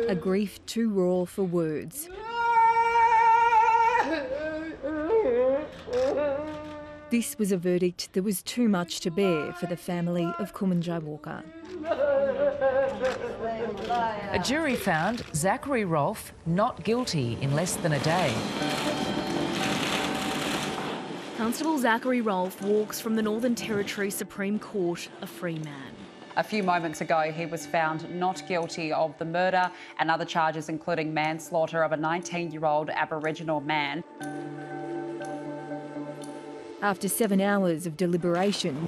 a grief too raw for words. This was a verdict that was too much to bear for the family of Kumunjayi Walker. A jury found Zachary Rolfe not guilty in less than a day. Constable Zachary Rolfe walks from the Northern Territory Supreme Court a free man. A few moments ago, he was found not guilty of the murder and other charges, including manslaughter of a 19-year-old Aboriginal man. After 7 hours of deliberation,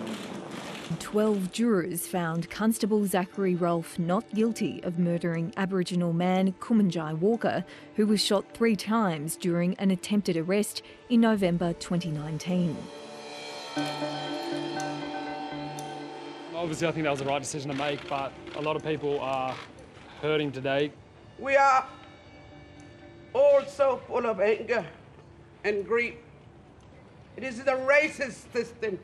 12 jurors found Constable Zachary Rolfe not guilty of murdering Aboriginal man Kumunjayi Walker, who was shot 3 times during an attempted arrest in November 2019. Obviously, I think that was the right decision to make, but a lot of people are hurting today. We are all so full of anger and grief. It is the racist system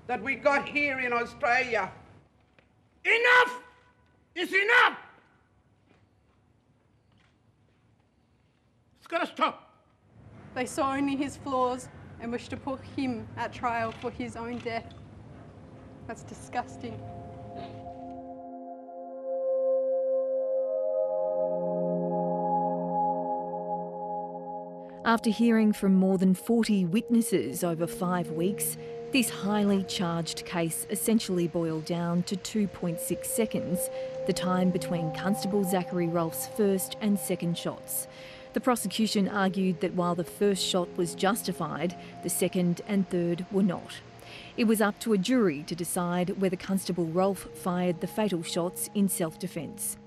that we got here in Australia. Enough is enough! It's gotta stop. They saw only his flaws and wished to put him at trial for his own death. That's disgusting. After hearing from more than 40 witnesses over 5 weeks, this highly charged case essentially boiled down to 2.6 seconds, the time between Constable Zachary Rolfe's first and second shots. The prosecution argued that while the first shot was justified, the second and third were not. It was up to a jury to decide whether Constable Rolfe fired the fatal shots in self-defence.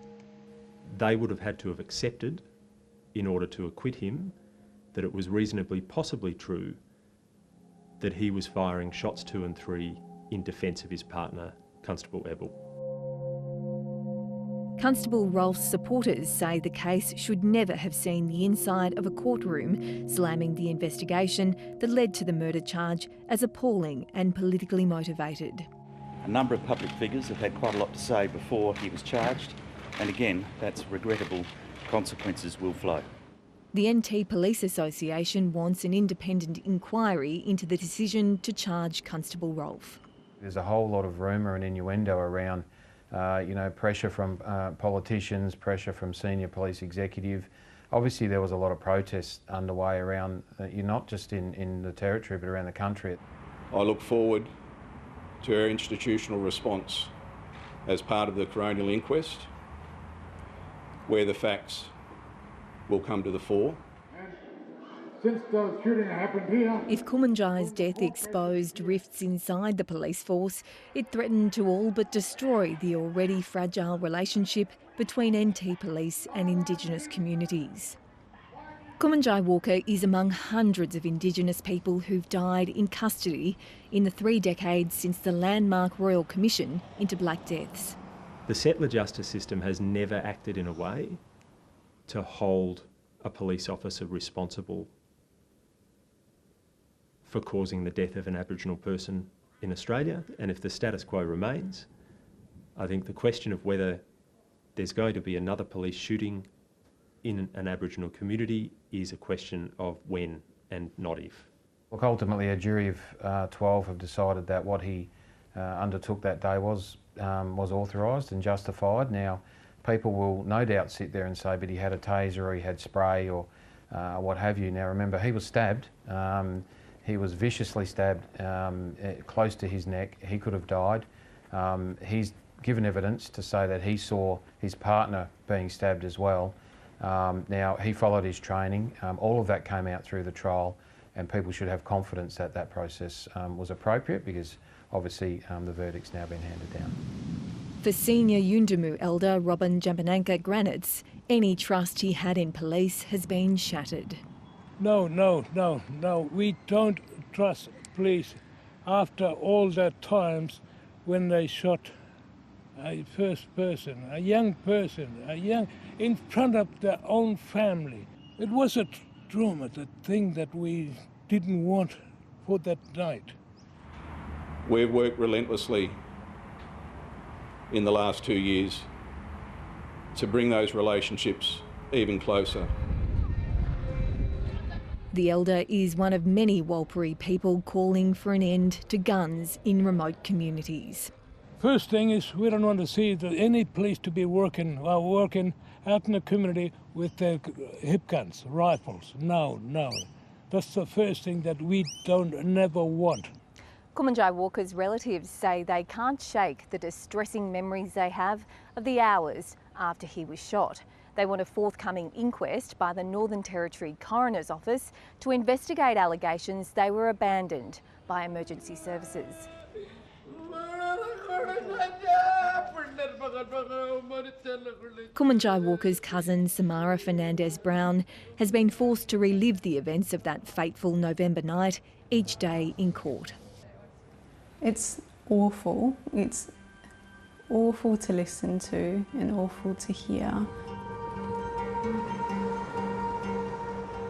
They would have had to have accepted, in order to acquit him, that it was reasonably possibly true that he was firing shots 2 and 3 in defence of his partner, Constable Ebel. Constable Rolfe's supporters say the case should never have seen the inside of a courtroom, slamming the investigation that led to the murder charge as appalling and politically motivated. A number of public figures have had quite a lot to say before he was charged, and again, that's regrettable. Consequences will flow. The NT Police Association wants an independent inquiry into the decision to charge Constable Rolfe. There's a whole lot of rumour and innuendo around, pressure from politicians, pressure from senior police executive. Obviously there was a lot of protests underway around, not just in the Territory but around the country. I look forward to our institutional response as part of the coronal inquest, where the facts will come to the fore. Since the shooting happened here... If Kumunjayi's death exposed rifts inside the police force, it threatened to all but destroy the already fragile relationship between NT Police and Indigenous communities. Kumunjayi Walker is among hundreds of Indigenous people who've died in custody in the 3 decades since the landmark Royal Commission into Black Deaths. The settler justice system has never acted in a way to hold a police officer responsible for causing the death of an Aboriginal person in Australia. And if the status quo remains, I think the question of whether there's going to be another police shooting in an Aboriginal community is a question of when and not if. Look, ultimately a jury of 12 have decided that what he undertook that day was authorised and justified. Now, people will no doubt sit there and say, but he had a taser or he had spray or what have you. Now remember, he was stabbed. He was viciously stabbed close to his neck. He could have died. He's given evidence to say that he saw his partner being stabbed as well. Now, he followed his training. All of that came out through the trial, and people should have confidence that that process was appropriate, because obviously the verdict's now been handed down. For senior Yundamu elder Robin Jambananka Granitz, any trust he had in police has been shattered. No, we don't trust police. After all that times when they shot a first person, a young person, in front of their own family. It was a trauma, the thing that we didn't want for that night. We've worked relentlessly in the last 2 years to bring those relationships even closer. The elder is one of many Walpurgi people calling for an end to guns in remote communities. First thing is, we don't want to see any police to be working out in the community with their hip guns, rifles. No. That's the first thing that we never want. Kumunjayi Walker's relatives say they can't shake the distressing memories they have of the hours after he was shot. They want a forthcoming inquest by the Northern Territory Coroner's Office to investigate allegations they were abandoned by emergency services. Kumunjayi Walker's cousin, Samara Fernandez-Brown, has been forced to relive the events of that fateful November night each day in court. It's awful. It's awful to listen to and awful to hear.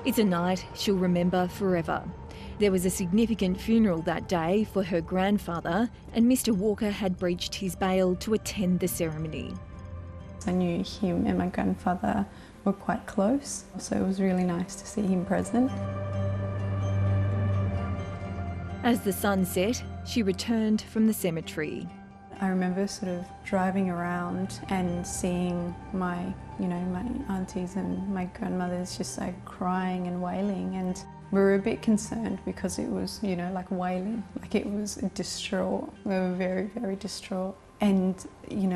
It's a night she'll remember forever. There was a significant funeral that day for her grandfather, and Mr. Walker had breached his bail to attend the ceremony. I knew him and my grandfather were quite close, so it was really nice to see him present. As the sun set, she returned from the cemetery. I remember sort of driving around and seeing my aunties and my grandmothers just like crying and wailing, and we were a bit concerned because it was, like wailing, like it was distraught. We were very, very distraught. And,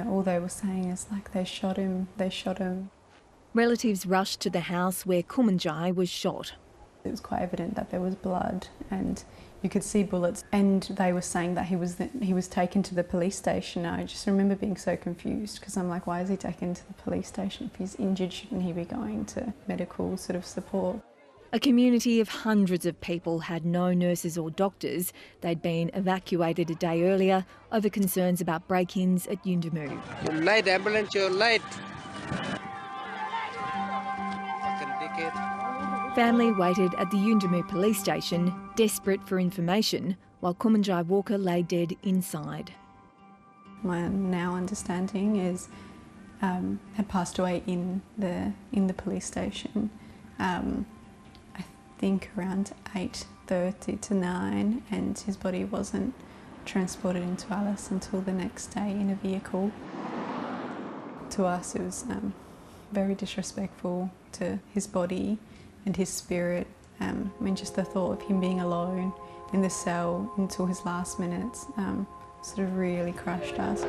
all they were saying is like, they shot him. Relatives rushed to the house where Kumunjayi was shot. It was quite evident that there was blood and you could see bullets, and they were saying that he was taken to the police station. I just remember being so confused because I'm like, why is he taken to the police station? If he's injured, shouldn't he be going to medical sort of support? A community of hundreds of people had no nurses or doctors. They'd been evacuated a day earlier over concerns about break-ins at Yuendumu. You're late, ambulance, you're late. Family waited at the Yuendumu police station, desperate for information, while Kumunjayi Walker lay dead inside. My now understanding is had passed away in the police station. I think around 8:30 to 9, and his body wasn't transported into Alice until the next day in a vehicle. To us, it was very disrespectful to his body and his spirit. Just the thought of him being alone in the cell until his last minutes sort of really crushed us.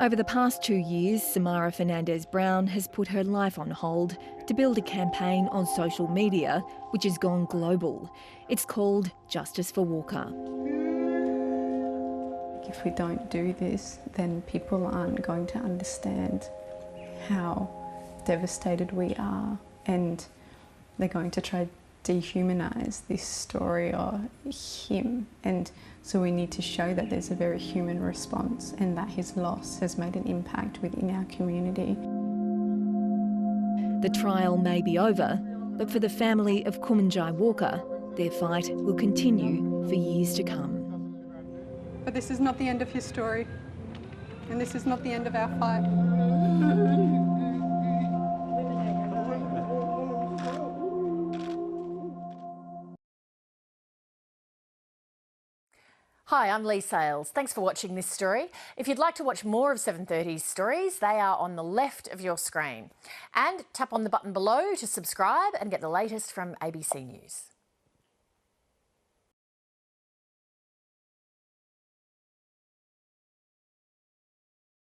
Over the past 2 years, Samara Fernandez-Brown has put her life on hold to build a campaign on social media which has gone global. It's called Justice for Walker. If we don't do this, then people aren't going to understand how devastated we are, and they're going to try to dehumanise this story of him. And so we need to show that there's a very human response and that his loss has made an impact within our community. The trial may be over, but for the family of Kumunjayi Walker, their fight will continue for years to come. But this is not the end of his story, and this is not the end of our fight. Hi, I'm Lee Sales. Thanks for watching this story. If you'd like to watch more of 730's stories, they are on the left of your screen. And tap on the button below to subscribe and get the latest from ABC News.